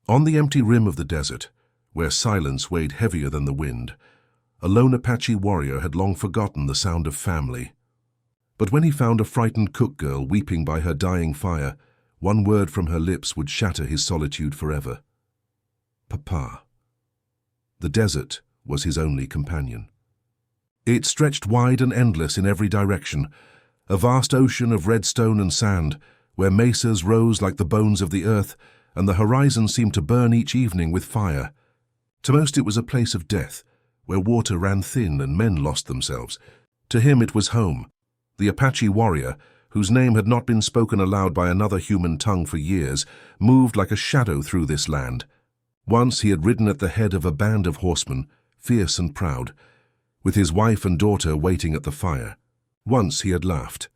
On the empty rim of the desert, where silence weighed heavier than the wind, a lone Apache warrior had long forgotten the sound of family. But when he found a frightened cook girl weeping by her dying fire, one word from her lips would shatter his solitude forever. Papa. The desert was his only companion. It stretched wide and endless in every direction, a vast ocean of red stone and sand, where mesas rose like the bones of the earth, and the horizon seemed to burn each evening with fire. To most it was a place of death, where water ran thin and men lost themselves. To him it was home. The Apache warrior, whose name had not been spoken aloud by another human tongue for years, moved like a shadow through this land. Once he had ridden at the head of a band of horsemen, fierce and proud, with his wife and daughter waiting at the fire. Once he had laughed.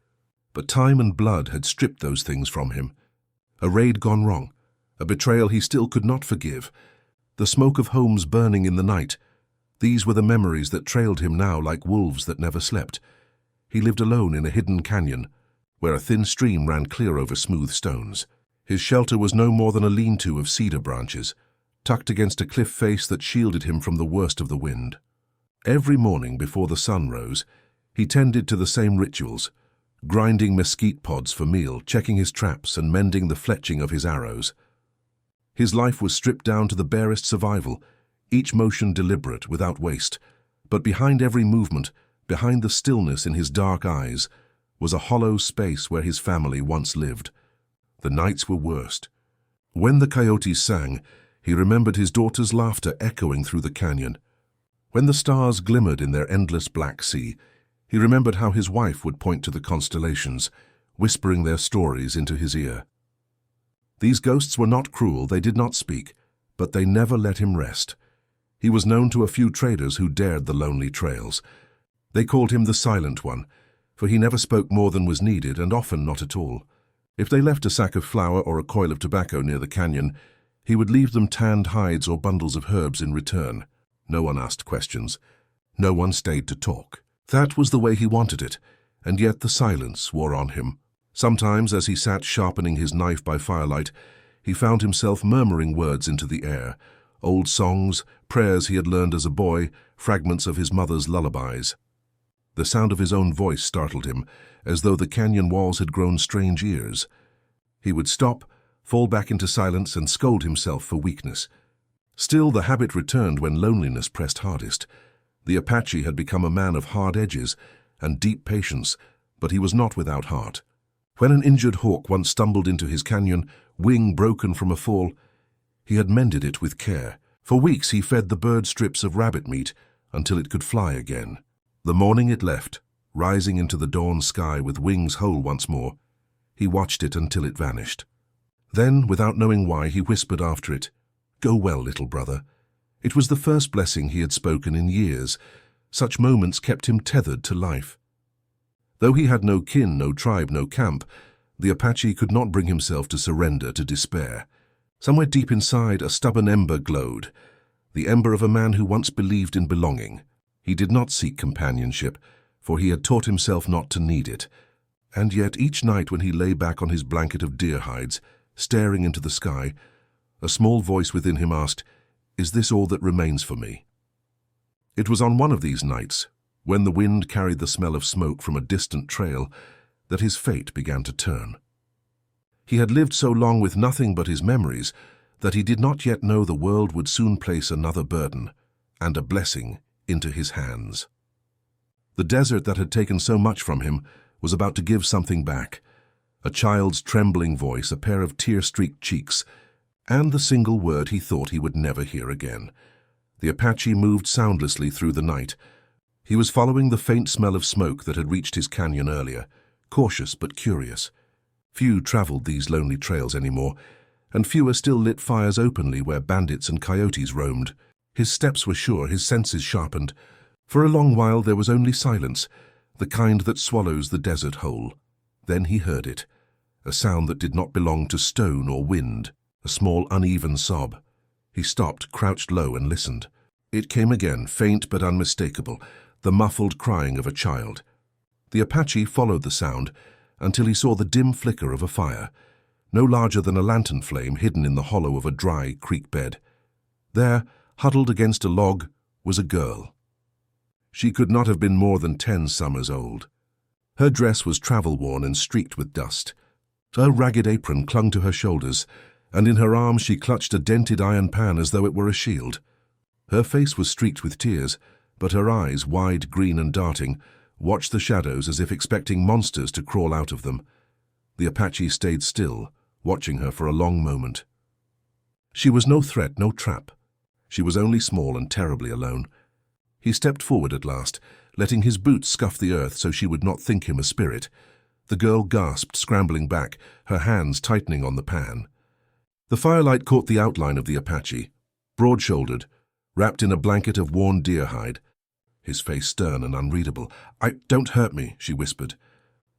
But time and blood had stripped those things from him. A raid gone wrong, a betrayal he still could not forgive, the smoke of homes burning in the night. These were the memories that trailed him now like wolves that never slept. He lived alone in a hidden canyon, where a thin stream ran clear over smooth stones. His shelter was no more than a lean-to of cedar branches, tucked against a cliff face that shielded him from the worst of the wind. Every morning before the sun rose, he tended to the same rituals, grinding mesquite pods for meal, checking his traps, and mending the fletching of his arrows. His life was stripped down to the barest survival, each motion deliberate, without waste. But behind every movement, behind the stillness in his dark eyes, was a hollow space where his family once lived. The nights were worst. When the coyotes sang, he remembered his daughter's laughter echoing through the canyon. When the stars glimmered in their endless black sea, he remembered how his wife would point to the constellations, whispering their stories into his ear. These ghosts were not cruel, they did not speak, but they never let him rest. He was known to a few traders who dared the lonely trails. They called him the Silent One, for he never spoke more than was needed, and often not at all. If they left a sack of flour or a coil of tobacco near the canyon, he would leave them tanned hides or bundles of herbs in return. No one asked questions. No one stayed to talk. That was the way he wanted it, and yet the silence wore on him. Sometimes, as he sat sharpening his knife by firelight, he found himself murmuring words into the air, old songs, prayers he had learned as a boy, fragments of his mother's lullabies. The sound of his own voice startled him, as though the canyon walls had grown strange ears. He would stop, fall back into silence, and scold himself for weakness. Still, the habit returned when loneliness pressed hardest. The Apache had become a man of hard edges and deep patience, but he was not without heart. When an injured hawk once stumbled into his canyon, wing broken from a fall, he had mended it with care. For weeks he fed the bird strips of rabbit meat until it could fly again. The morning it left, rising into the dawn sky with wings whole once more, he watched it until it vanished. Then, without knowing why, he whispered after it, "Go well, little brother." It was the first blessing he had spoken in years. Such moments kept him tethered to life. Though he had no kin, no tribe, no camp, the Apache could not bring himself to surrender to despair. Somewhere deep inside, a stubborn ember glowed, the ember of a man who once believed in belonging. He did not seek companionship, for he had taught himself not to need it. And yet each night when he lay back on his blanket of deer hides, staring into the sky, a small voice within him asked, "Is this all that remains for me?" It was on one of these nights, when the wind carried the smell of smoke from a distant trail, that his fate began to turn. He had lived so long with nothing but his memories that he did not yet know the world would soon place another burden and a blessing into his hands. The desert that had taken so much from him was about to give something back: a child's trembling voice, a pair of tear-streaked cheeks, and the single word he thought he would never hear again. The Apache moved soundlessly through the night. He was following the faint smell of smoke that had reached his canyon earlier, cautious but curious. Few traveled these lonely trails anymore, and fewer still lit fires openly where bandits and coyotes roamed. His steps were sure, his senses sharpened. For a long while there was only silence, the kind that swallows the desert whole. Then he heard it, a sound that did not belong to stone or wind, a small uneven sob. He stopped, crouched low, and listened. It came again, faint but unmistakable, the muffled crying of a child. The Apache followed the sound until he saw the dim flicker of a fire. no larger than a lantern flame hidden in the hollow of a dry creek bed. There, huddled against a log, was a girl. She could not have been more than 10 summers old. Her dress was travel-worn and streaked with dust. Her ragged apron clung to her shoulders, and in her arms she clutched a dented iron pan as though it were a shield. Her face was streaked with tears, but her eyes, wide, green and darting, watched the shadows as if expecting monsters to crawl out of them. The Apache stayed still, watching her for a long moment. She was no threat, no trap. She was only small and terribly alone. He stepped forward at last, letting his boots scuff the earth so she would not think him a spirit. The girl gasped, scrambling back, her hands tightening on the pan. The firelight caught the outline of the Apache, broad-shouldered, wrapped in a blanket of worn deer hide, his face stern and unreadable. "Don't hurt me," she whispered,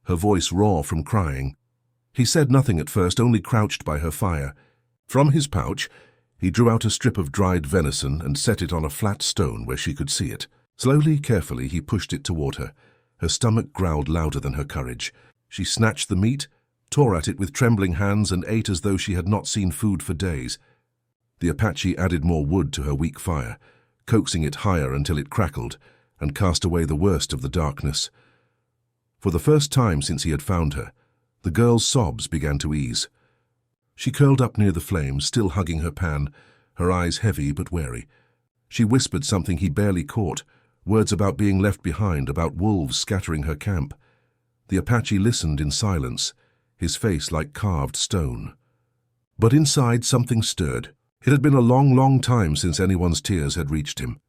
her voice raw from crying. He said nothing at first, only crouched by her fire. From his pouch, he drew out a strip of dried venison and set it on a flat stone where she could see it. Slowly, carefully, he pushed it toward her. Her stomach growled louder than her courage. She snatched the meat, tore at it with trembling hands, and ate as though she had not seen food for days. The Apache added more wood to her weak fire, coaxing it higher until it crackled, and cast away the worst of the darkness. For the first time since he had found her, the girl's sobs began to ease. She curled up near the flames, still hugging her pan, her eyes heavy but wary. She whispered something he barely caught, words about being left behind, about wolves scattering her camp. The Apache listened in silence, his face like carved stone. But inside something stirred. It had been a long, long time since anyone's tears had reached him.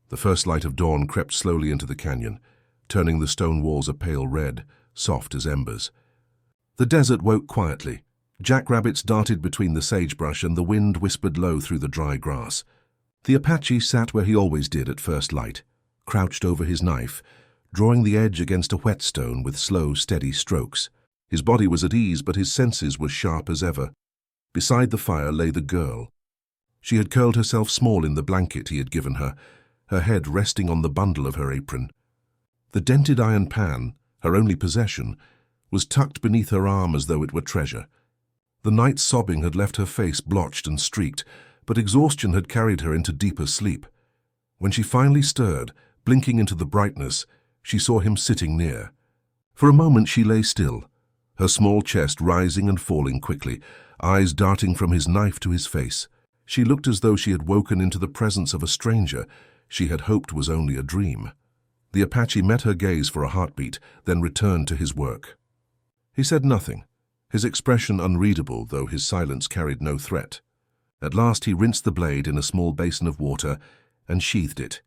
The first light of dawn crept slowly into the canyon, turning the stone walls a pale red, soft as embers. The desert woke quietly. Jackrabbits darted between the sagebrush and the wind whispered low through the dry grass. The Apache sat where he always did at first light, crouched over his knife, drawing the edge against a whetstone with slow, steady strokes. His body was at ease, but his senses were sharp as ever. Beside the fire lay the girl. She had curled herself small in the blanket he had given her, her head resting on the bundle of her apron. The dented iron pan, her only possession, was tucked beneath her arm as though it were treasure. The night's sobbing had left her face blotched and streaked, but exhaustion had carried her into deeper sleep. When she finally stirred, blinking into the brightness, she saw him sitting near. For a moment she lay still, her small chest rising and falling quickly, eyes darting from his knife to his face. She looked as though she had woken into the presence of a stranger she had hoped was only a dream. The Apache met her gaze for a heartbeat, then returned to his work. He said nothing, his expression unreadable, though his silence carried no threat. At last he rinsed the blade in a small basin of water and sheathed it,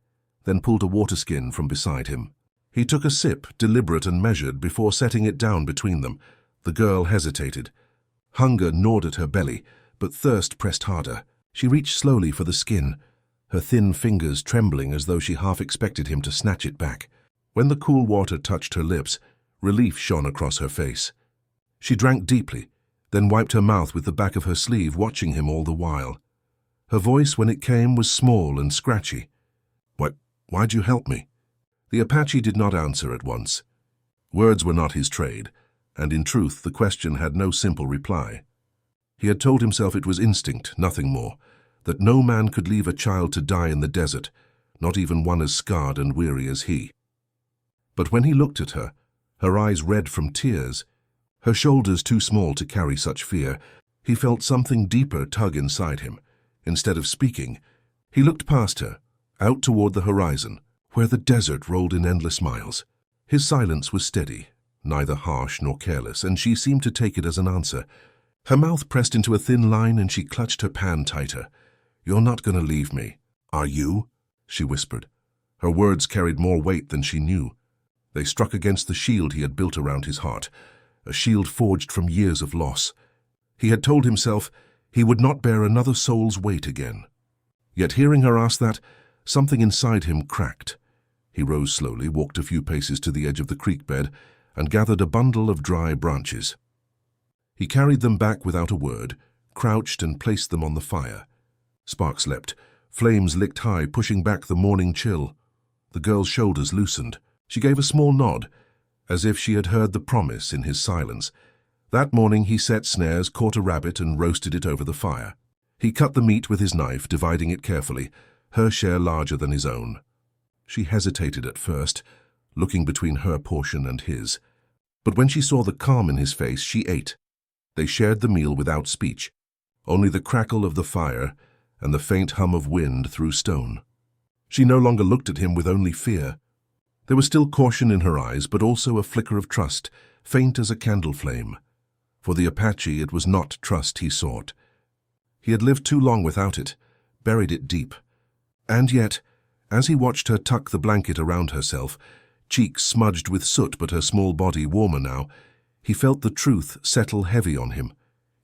then pulled a water skin from beside him. He took a sip, deliberate and measured, before setting it down between them. The girl hesitated. Hunger gnawed at her belly, but thirst pressed harder. She reached slowly for the skin, her thin fingers trembling as though she half expected him to snatch it back. When the cool water touched her lips, relief shone across her face. She drank deeply, then wiped her mouth with the back of her sleeve, watching him all the while. Her voice, when it came, was small and scratchy. Why'd you help me?" The Apache did not answer at once. Words were not his trade, and in truth the question had no simple reply. He had told himself it was instinct, nothing more, that no man could leave a child to die in the desert, not even one as scarred and weary as he. But when he looked at her, her eyes red from tears, her shoulders too small to carry such fear, he felt something deeper tug inside him. Instead of speaking, he looked past her, out toward the horizon, where the desert rolled in endless miles. His silence was steady, neither harsh nor careless, and she seemed to take it as an answer. Her mouth pressed into a thin line and she clutched her pan tighter. "You're not going to leave me, are you?" she whispered. Her words carried more weight than she knew. They struck against the shield he had built around his heart, a shield forged from years of loss. He had told himself he would not bear another soul's weight again. Yet hearing her ask that, something inside him cracked. He rose slowly, walked a few paces to the edge of the creek bed, and gathered a bundle of dry branches. He carried them back without a word, crouched and placed them on the fire. Sparks leapt, flames licked high, pushing back the morning chill. The girl's shoulders loosened. She gave a small nod, as if she had heard the promise in his silence. That morning he set snares, caught a rabbit, and roasted it over the fire. He cut the meat with his knife, dividing it carefully, her share larger than his own. She hesitated at first, looking between her portion and his. But when she saw the calm in his face, she ate. They shared the meal without speech, only the crackle of the fire and the faint hum of wind through stone. She no longer looked at him with only fear. There was still caution in her eyes, but also a flicker of trust, faint as a candle flame. For the Apache, it was not trust he sought. He had lived too long without it, buried it deep. And yet, as he watched her tuck the blanket around herself, cheeks smudged with soot but her small body warmer now, he felt the truth settle heavy on him.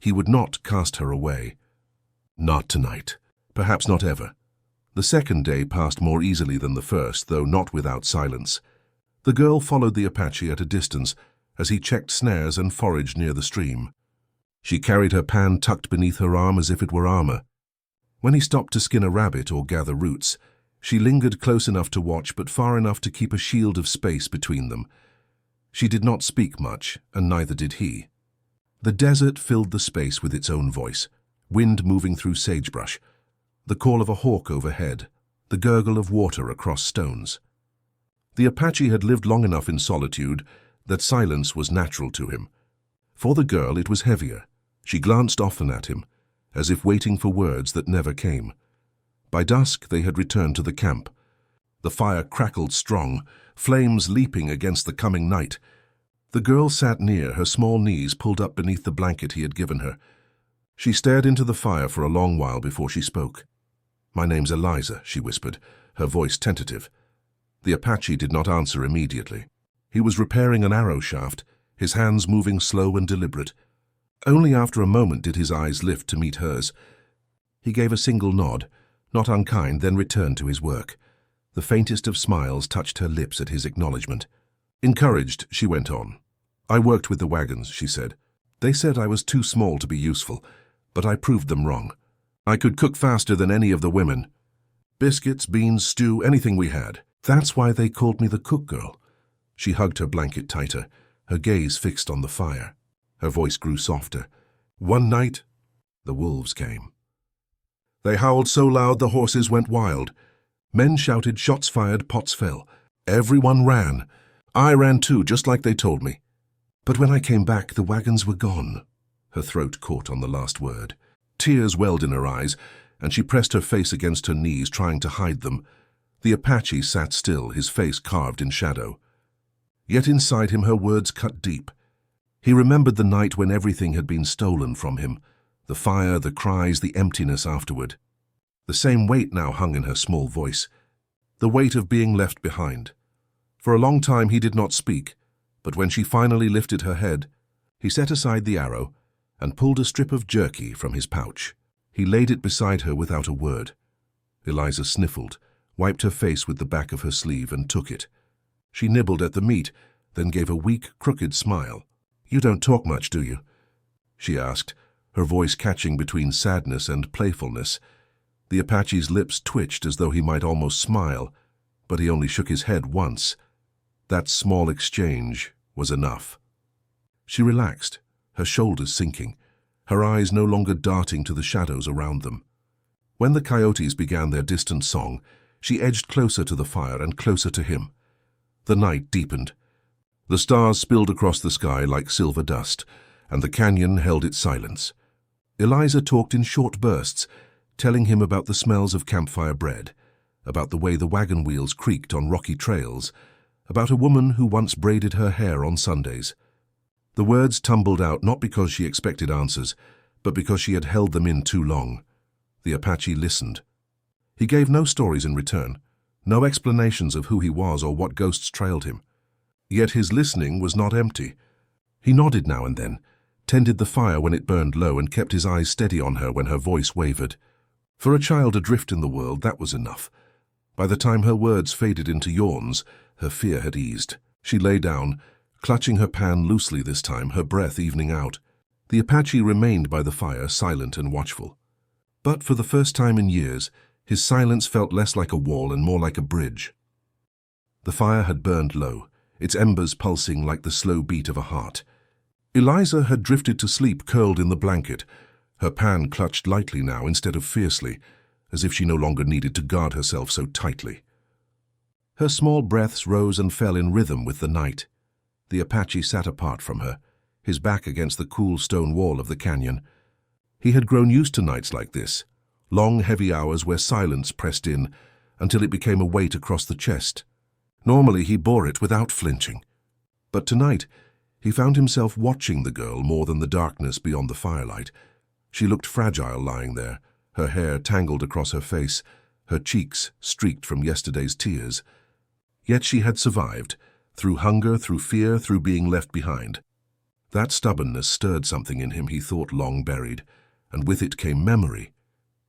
He would not cast her away. Not tonight. Perhaps not ever. The second day passed more easily than the first, though not without silence. The girl followed the Apache at a distance as he checked snares and foraged near the stream. She carried her pan tucked beneath her arm as if it were armor. When he stopped to skin a rabbit or gather roots, she lingered close enough to watch but far enough to keep a shield of space between them. She did not speak much, and neither did he. The desert filled the space with its own voice, wind moving through sagebrush, the call of a hawk overhead, the gurgle of water across stones. The Apache had lived long enough in solitude that silence was natural to him. For the girl it was heavier. She glanced often at him, as if waiting for words that never came. By dusk they had returned to the camp. The fire crackled strong, flames leaping against the coming night. The girl sat near, her small knees pulled up beneath the blanket he had given her. She stared into the fire for a long while before she spoke. "My name's Eliza," she whispered, her voice tentative. The Apache did not answer immediately. He was repairing an arrow shaft, his hands moving slow and deliberate. Only after a moment did his eyes lift to meet hers. He gave a single nod, not unkind, then returned to his work. The faintest of smiles touched her lips at his acknowledgement. Encouraged, she went on. "I worked with the wagons," she said. "They said I was too small to be useful, but I proved them wrong. I could cook faster than any of the women. Biscuits, beans, stew, anything we had. That's why they called me the cook girl." She hugged her blanket tighter, her gaze fixed on the fire. Her voice grew softer. "One night, the wolves came. They howled so loud the horses went wild. Men shouted, shots fired, pots fell. Everyone ran. I ran too, just like they told me. But when I came back, the wagons were gone." Her throat caught on the last word. Tears welled in her eyes, and she pressed her face against her knees, trying to hide them. The Apache sat still, his face carved in shadow. Yet inside him her words cut deep. He remembered the night when everything had been stolen from him, the fire, the cries, the emptiness afterward. The same weight now hung in her small voice, the weight of being left behind. For a long time he did not speak, but when she finally lifted her head, he set aside the arrow and pulled a strip of jerky from his pouch. He laid it beside her without a word. Eliza sniffled, wiped her face with the back of her sleeve, and took it. She nibbled at the meat, then gave a weak, crooked smile. "You don't talk much, do you?" she asked, her voice catching between sadness and playfulness. The Apache's lips twitched as though he might almost smile, but he only shook his head once. That small exchange was enough. She relaxed, her shoulders sinking, her eyes no longer darting to the shadows around them. When the coyotes began their distant song, she edged closer to the fire and closer to him. The night deepened. The stars spilled across the sky like silver dust, and the canyon held its silence. Eliza talked in short bursts, telling him about the smells of campfire bread, about the way the wagon wheels creaked on rocky trails, about a woman who once braided her hair on Sundays. The words tumbled out not because she expected answers, but because she had held them in too long. The Apache listened. He gave no stories in return, no explanations of who he was or what ghosts trailed him. Yet his listening was not empty. He nodded now and then, tended the fire when it burned low, and kept his eyes steady on her when her voice wavered. For a child adrift in the world, that was enough. By the time her words faded into yawns, her fear had eased. She lay down, clutching her pan loosely this time, her breath evening out. The Apache remained by the fire, silent and watchful. But for the first time in years, his silence felt less like a wall and more like a bridge. The fire had burned low, its embers pulsing like the slow beat of a heart. Eliza had drifted to sleep curled in the blanket, her pan clutched lightly now instead of fiercely, as if she no longer needed to guard herself so tightly. Her small breaths rose and fell in rhythm with the night. The Apache sat apart from her, his back against the cool stone wall of the canyon. He had grown used to nights like this, long heavy hours where silence pressed in until it became a weight across the chest. Normally he bore it without flinching. But tonight he found himself watching the girl more than the darkness beyond the firelight. She looked fragile lying there, her hair tangled across her face, her cheeks streaked from yesterday's tears. Yet she had survived, through hunger, through fear, through being left behind. That stubbornness stirred something in him he thought long buried, and with it came memory.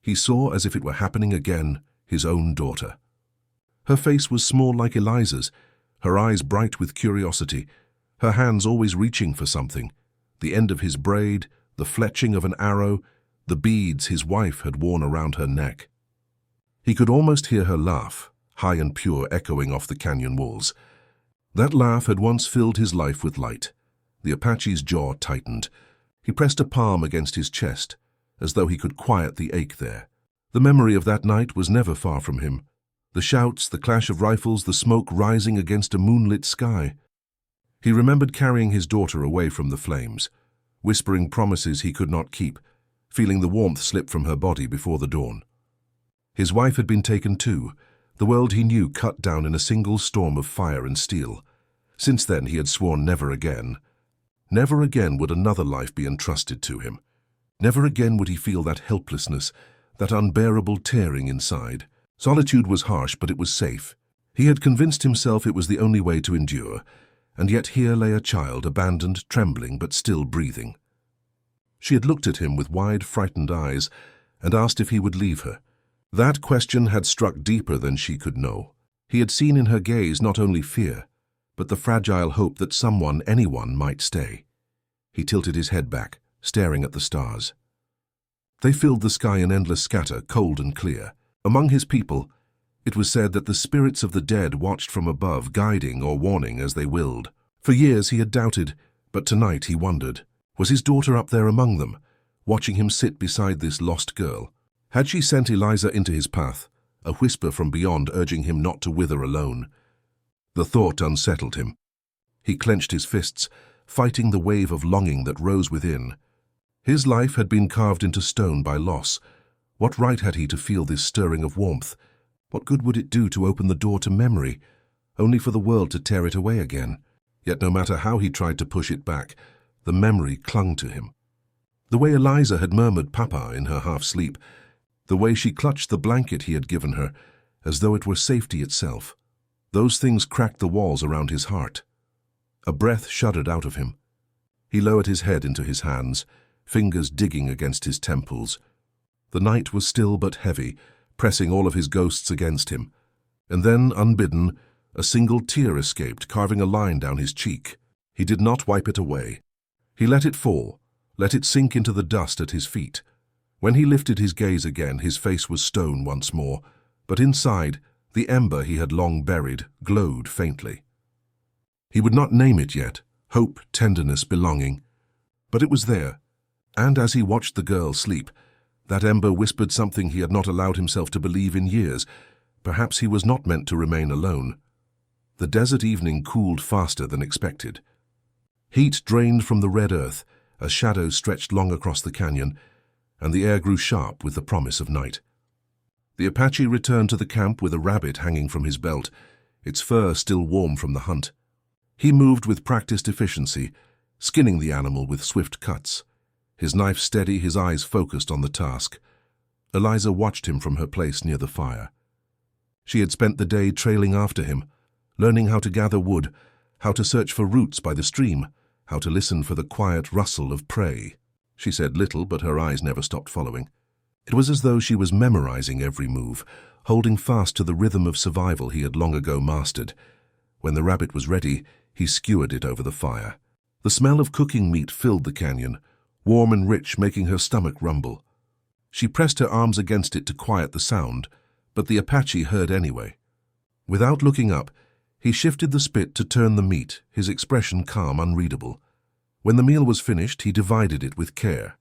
He saw, as if it were happening again, his own daughter. Her face was small like Eliza's, her eyes bright with curiosity, her hands always reaching for something, the end of his braid, the fletching of an arrow, the beads his wife had worn around her neck. He could almost hear her laugh, high and pure, echoing off the canyon walls. That laugh had once filled his life with light. The Apache's jaw tightened. He pressed a palm against his chest, as though he could quiet the ache there. The memory of that night was never far from him. The shouts, the clash of rifles, the smoke rising against a moonlit sky. He remembered carrying his daughter away from the flames, whispering promises he could not keep, feeling the warmth slip from her body before the dawn. His wife had been taken too, the world he knew cut down in a single storm of fire and steel. Since then he had sworn never again. Never again would another life be entrusted to him. Never again would he feel that helplessness, that unbearable tearing inside. Solitude was harsh, but it was safe. He had convinced himself it was the only way to endure, and yet here lay a child, abandoned, trembling, but still breathing. She had looked at him with wide, frightened eyes and asked if he would leave her. That question had struck deeper than she could know. He had seen in her gaze not only fear, but the fragile hope that someone, anyone, might stay. He tilted his head back, staring at the stars. They filled the sky in endless scatter, cold and clear. Among his people, it was said that the spirits of the dead watched from above, guiding or warning as they willed. For years he had doubted, but tonight he wondered. Was his daughter up there among them, watching him sit beside this lost girl? Had she sent Eliza into his path, a whisper from beyond urging him not to wither alone? The thought unsettled him. He clenched his fists, fighting the wave of longing that rose within. His life had been carved into stone by loss. What right had he to feel this stirring of warmth? What good would it do to open the door to memory, only for the world to tear it away again? Yet no matter how he tried to push it back, the memory clung to him. The way Eliza had murmured "Papa" in her half-sleep, the way she clutched the blanket he had given her, as though it were safety itself. Those things cracked the walls around his heart. A breath shuddered out of him. He lowered his head into his hands, fingers digging against his temples. The night was still but heavy, pressing all of his ghosts against him. And then, unbidden, a single tear escaped, carving a line down his cheek. He did not wipe it away. He let it fall, let it sink into the dust at his feet. When he lifted his gaze again, his face was stone once more, but inside, the ember he had long buried glowed faintly. He would not name it yet, hope, tenderness, belonging. But it was there, and as he watched the girl sleep, that ember whispered something he had not allowed himself to believe in years. Perhaps he was not meant to remain alone. The desert evening cooled faster than expected. Heat drained from the red earth, as shadows stretched long across the canyon, and the air grew sharp with the promise of night. The Apache returned to the camp with a rabbit hanging from his belt, its fur still warm from the hunt. He moved with practiced efficiency, skinning the animal with swift cuts. His knife steady, his eyes focused on the task. Eliza watched him from her place near the fire. She had spent the day trailing after him, learning how to gather wood, how to search for roots by the stream, how to listen for the quiet rustle of prey. She said little, but her eyes never stopped following. It was as though she was memorizing every move, holding fast to the rhythm of survival he had long ago mastered. When the rabbit was ready, he skewered it over the fire. The smell of cooking meat filled the canyon, warm and rich, making her stomach rumble. She pressed her arms against it to quiet the sound, but the Apache heard anyway. Without looking up, he shifted the spit to turn the meat, his expression calm, unreadable. When the meal was finished, he divided it with care.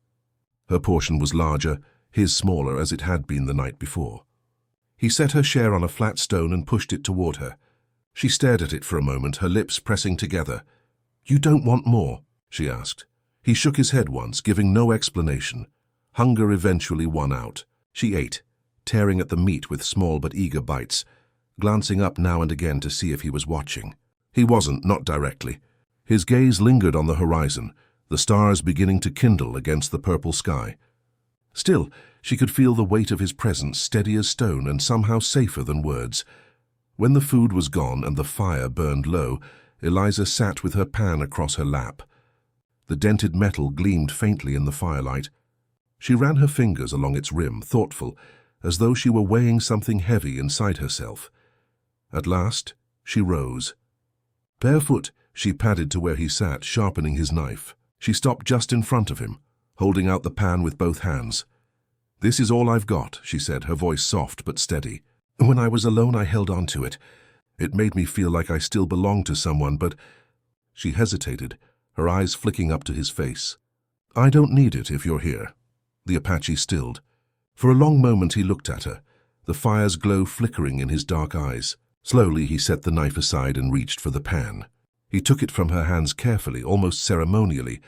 Her portion was larger, his smaller as it had been the night before. He set her share on a flat stone and pushed it toward her. She stared at it for a moment, her lips pressing together. "You don't want more?" she asked. He shook his head once, giving no explanation. Hunger eventually won out. She ate, tearing at the meat with small but eager bites, glancing up now and again to see if he was watching. He wasn't, not directly. His gaze lingered on the horizon, the stars beginning to kindle against the purple sky. Still, she could feel the weight of his presence, steady as stone and somehow safer than words. When the food was gone and the fire burned low, Eliza sat with her pan across her lap. The dented metal gleamed faintly in the firelight. She ran her fingers along its rim, thoughtful, as though she were weighing something heavy inside herself. At last, she rose. Barefoot, she padded to where he sat, sharpening his knife. She stopped just in front of him, holding out the pan with both hands. "This is all I've got," she said, her voice soft but steady. "When I was alone, I held on to it. It made me feel like I still belonged to someone, but—" She hesitated, her eyes flicking up to his face. "I don't need it if you're here." The Apache stilled. For a long moment he looked at her, the fire's glow flickering in his dark eyes. Slowly he set the knife aside and reached for the pan. He took it from her hands carefully, almost ceremonially,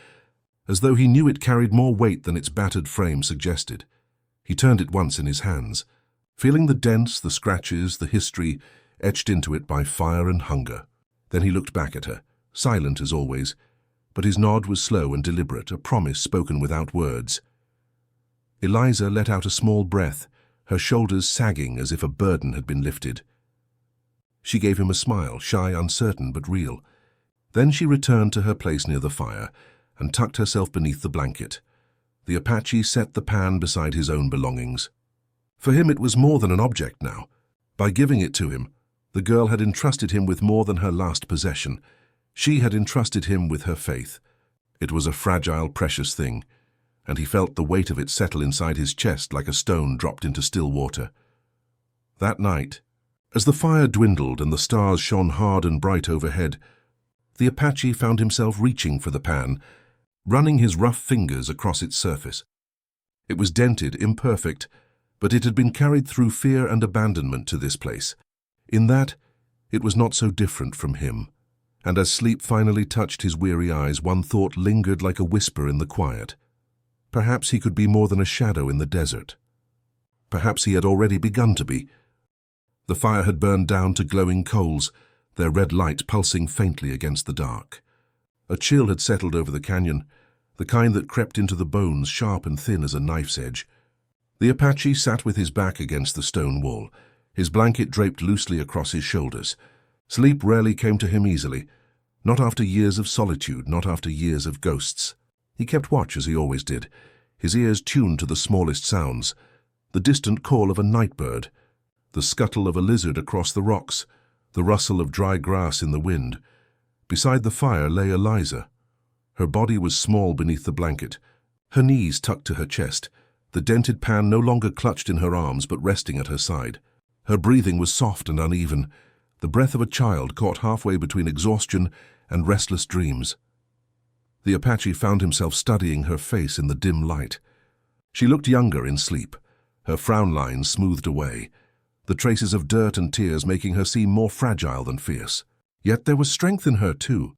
as though he knew it carried more weight than its battered frame suggested. He turned it once in his hands, feeling the dents, the scratches, the history etched into it by fire and hunger. Then he looked back at her, silent as always, but his nod was slow and deliberate, a promise spoken without words. Eliza let out a small breath, her shoulders sagging as if a burden had been lifted. She gave him a smile, shy, uncertain, but real. Then she returned to her place near the fire and tucked herself beneath the blanket. The Apache set the pan beside his own belongings. For him it was more than an object now. By giving it to him, the girl had entrusted him with more than her last possession. She had entrusted him with her faith. It was a fragile, precious thing, and he felt the weight of it settle inside his chest like a stone dropped into still water. That night, as the fire dwindled and the stars shone hard and bright overhead, the Apache found himself reaching for the pan, running his rough fingers across its surface. It was dented, imperfect, but it had been carried through fear and abandonment to this place. In that, it was not so different from him. And as sleep finally touched his weary eyes, one thought lingered like a whisper in the quiet. Perhaps he could be more than a shadow in the desert. Perhaps he had already begun to be. The fire had burned down to glowing coals, their red light pulsing faintly against the dark. A chill had settled over the canyon, the kind that crept into the bones, sharp and thin as a knife's edge. The Apache sat with his back against the stone wall, his blanket draped loosely across his shoulders. Sleep rarely came to him easily, not after years of solitude, not after years of ghosts. He kept watch as he always did, his ears tuned to the smallest sounds, the distant call of a night bird, the scuttle of a lizard across the rocks, the rustle of dry grass in the wind. Beside the fire lay Eliza. Her body was small beneath the blanket, her knees tucked to her chest, the dented pan no longer clutched in her arms but resting at her side. Her breathing was soft and uneven, the breath of a child caught halfway between exhaustion and restless dreams. The Apache found himself studying her face in the dim light. She looked younger in sleep, her frown lines smoothed away, the traces of dirt and tears making her seem more fragile than fierce. Yet there was strength in her, too.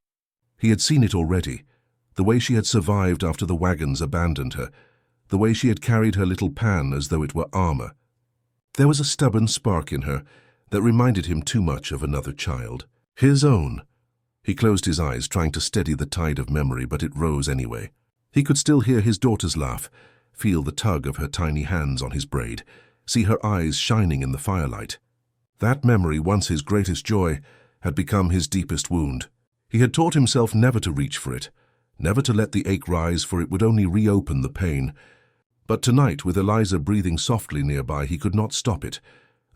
He had seen it already, the way she had survived after the wagons abandoned her, the way she had carried her little pan as though it were armor. There was a stubborn spark in her that reminded him too much of another child. His own. He closed his eyes, trying to steady the tide of memory, but it rose anyway. He could still hear his daughter's laugh, feel the tug of her tiny hands on his braid, see her eyes shining in the firelight. That memory, once his greatest joy, had become his deepest wound. He had taught himself never to reach for it, never to let the ache rise, for it would only reopen the pain. But tonight, with Eliza breathing softly nearby, he could not stop it.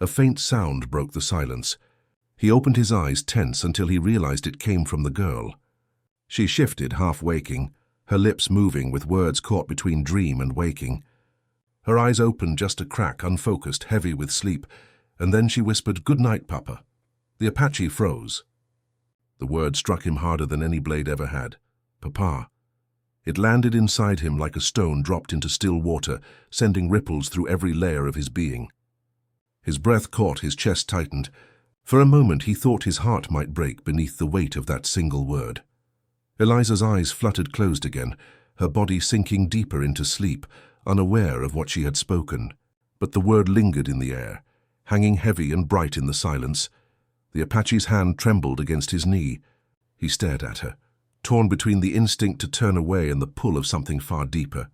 A faint sound broke the silence. He opened his eyes, tense, until he realized it came from the girl. She shifted, half waking, her lips moving with words caught between dream and waking. Her eyes opened just a crack, unfocused, heavy with sleep, and then she whispered, "Good night, Papa." The Apache froze. The word struck him harder than any blade ever had. Papa. It landed inside him like a stone dropped into still water, sending ripples through every layer of his being. His breath caught, his chest tightened. For a moment he thought his heart might break beneath the weight of that single word. Eliza's eyes fluttered closed again, her body sinking deeper into sleep, unaware of what she had spoken. But the word lingered in the air, hanging heavy and bright in the silence. The Apache's hand trembled against his knee. He stared at her, torn between the instinct to turn away and the pull of something far deeper.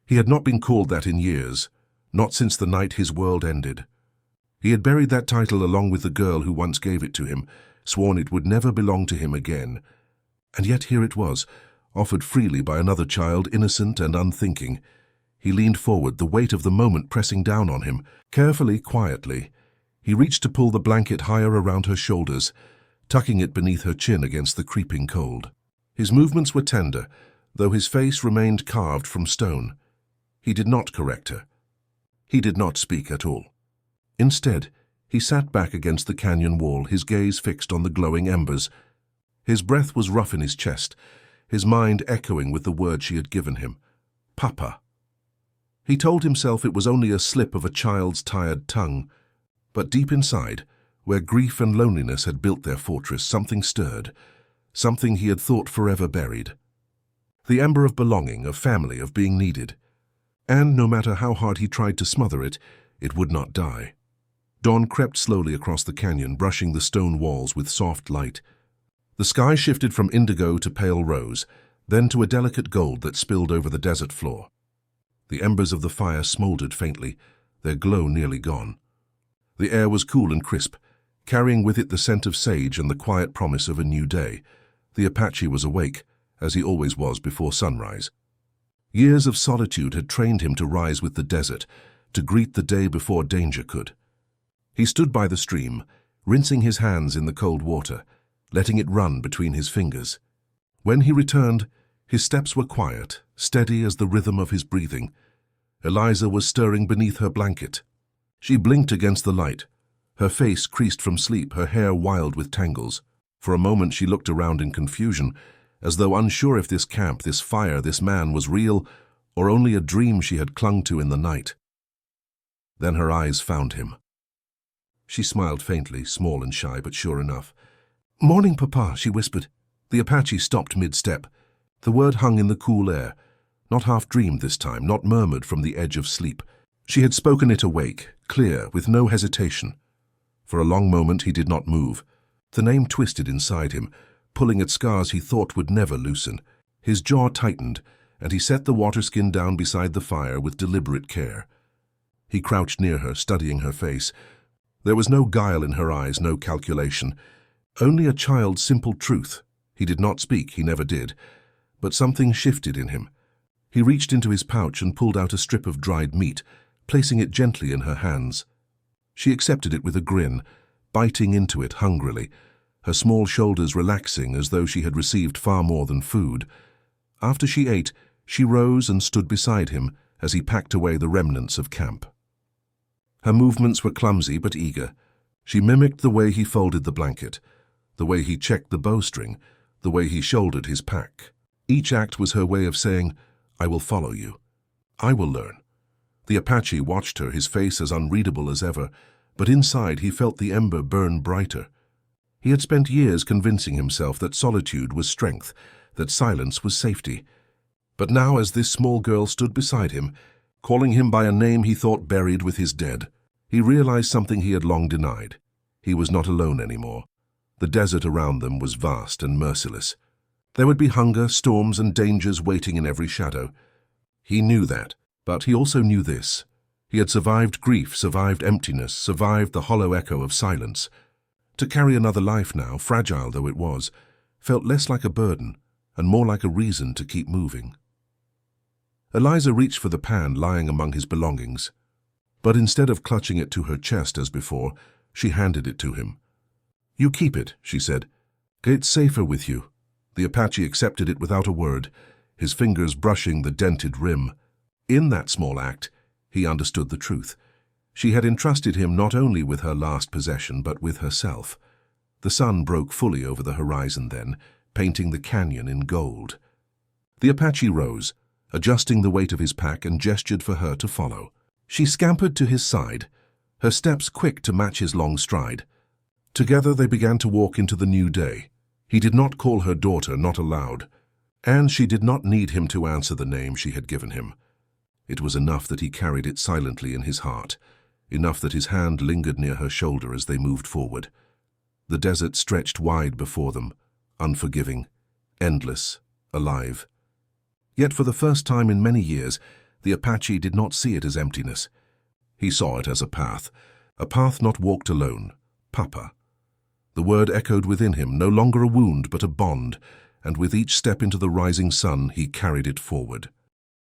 He had not been called that in years, not since the night his world ended. He had buried that title along with the girl who once gave it to him, sworn it would never belong to him again. And yet here it was, offered freely by another child, innocent and unthinking. He leaned forward, the weight of the moment pressing down on him. Carefully, quietly, he reached to pull the blanket higher around her shoulders, tucking it beneath her chin against the creeping cold. His movements were tender, though his face remained carved from stone. He did not correct her. He did not speak at all. Instead, he sat back against the canyon wall, his gaze fixed on the glowing embers. His breath was rough in his chest, his mind echoing with the word she had given him. Papa. He told himself it was only a slip of a child's tired tongue, but deep inside, where grief and loneliness had built their fortress, something stirred, something he had thought forever buried. The ember of belonging, of family, of being needed. And no matter how hard he tried to smother it, it would not die. Dawn crept slowly across the canyon, brushing the stone walls with soft light. The sky shifted from indigo to pale rose, then to a delicate gold that spilled over the desert floor. The embers of the fire smoldered faintly, their glow nearly gone. The air was cool and crisp, carrying with it the scent of sage and the quiet promise of a new day. The Apache was awake, as he always was before sunrise. Years of solitude had trained him to rise with the desert, to greet the day before danger could. He stood by the stream, rinsing his hands in the cold water, letting it run between his fingers. When he returned, his steps were quiet, steady as the rhythm of his breathing. Eliza was stirring beneath her blanket. She blinked against the light, her face creased from sleep, her hair wild with tangles. For a moment she looked around in confusion, as though unsure if this camp, this fire, this man was real, or only a dream she had clung to in the night. Then her eyes found him. She smiled faintly, small and shy, but sure enough. "Morning, Papa," she whispered. The Apache stopped mid-step. The word hung in the cool air, not half-dreamed this time, not murmured from the edge of sleep. She had spoken it awake, clear, with no hesitation. For a long moment he did not move. The name twisted inside him, pulling at scars he thought would never loosen. His jaw tightened, and he set the water skin down beside the fire with deliberate care. He crouched near her, studying her face. There was no guile in her eyes, no calculation. Only a child's simple truth. He did not speak, he never did. But something shifted in him. He reached into his pouch and pulled out a strip of dried meat, placing it gently in her hands. She accepted it with a grin, biting into it hungrily, her small shoulders relaxing as though she had received far more than food. After she ate, she rose and stood beside him as he packed away the remnants of camp. Her movements were clumsy but eager. She mimicked the way he folded the blanket, the way he checked the bowstring, the way he shouldered his pack. Each act was her way of saying, "I will follow you. I will learn." The Apache watched her, his face as unreadable as ever, but inside he felt the ember burn brighter. He had spent years convincing himself that solitude was strength, that silence was safety. But now, as this small girl stood beside him, calling him by a name he thought buried with his dead, he realized something he had long denied. He was not alone anymore. The desert around them was vast and merciless. There would be hunger, storms, and dangers waiting in every shadow. He knew that, but he also knew this. He had survived grief, survived emptiness, survived the hollow echo of silence. To carry another life now, fragile though it was, felt less like a burden and more like a reason to keep moving. Eliza reached for the pan lying among his belongings, but instead of clutching it to her chest as before, she handed it to him. "You keep it," she said. "It's safer with you." The Apache accepted it without a word, his fingers brushing the dented rim. In that small act, he understood the truth. She had entrusted him not only with her last possession, but with herself. The sun broke fully over the horizon then, painting the canyon in gold. The Apache rose, adjusting the weight of his pack, and gestured for her to follow. She scampered to his side, her steps quick to match his long stride. Together they began to walk into the new day. He did not call her daughter, not aloud, and she did not need him to answer the name she had given him. It was enough that he carried it silently in his heart, enough that his hand lingered near her shoulder as they moved forward. The desert stretched wide before them, unforgiving, endless, alive. Yet for the first time in many years, the Apache did not see it as emptiness. He saw it as a path not walked alone, Papa. The word echoed within him, no longer a wound but a bond, and with each step into the rising sun he carried it forward.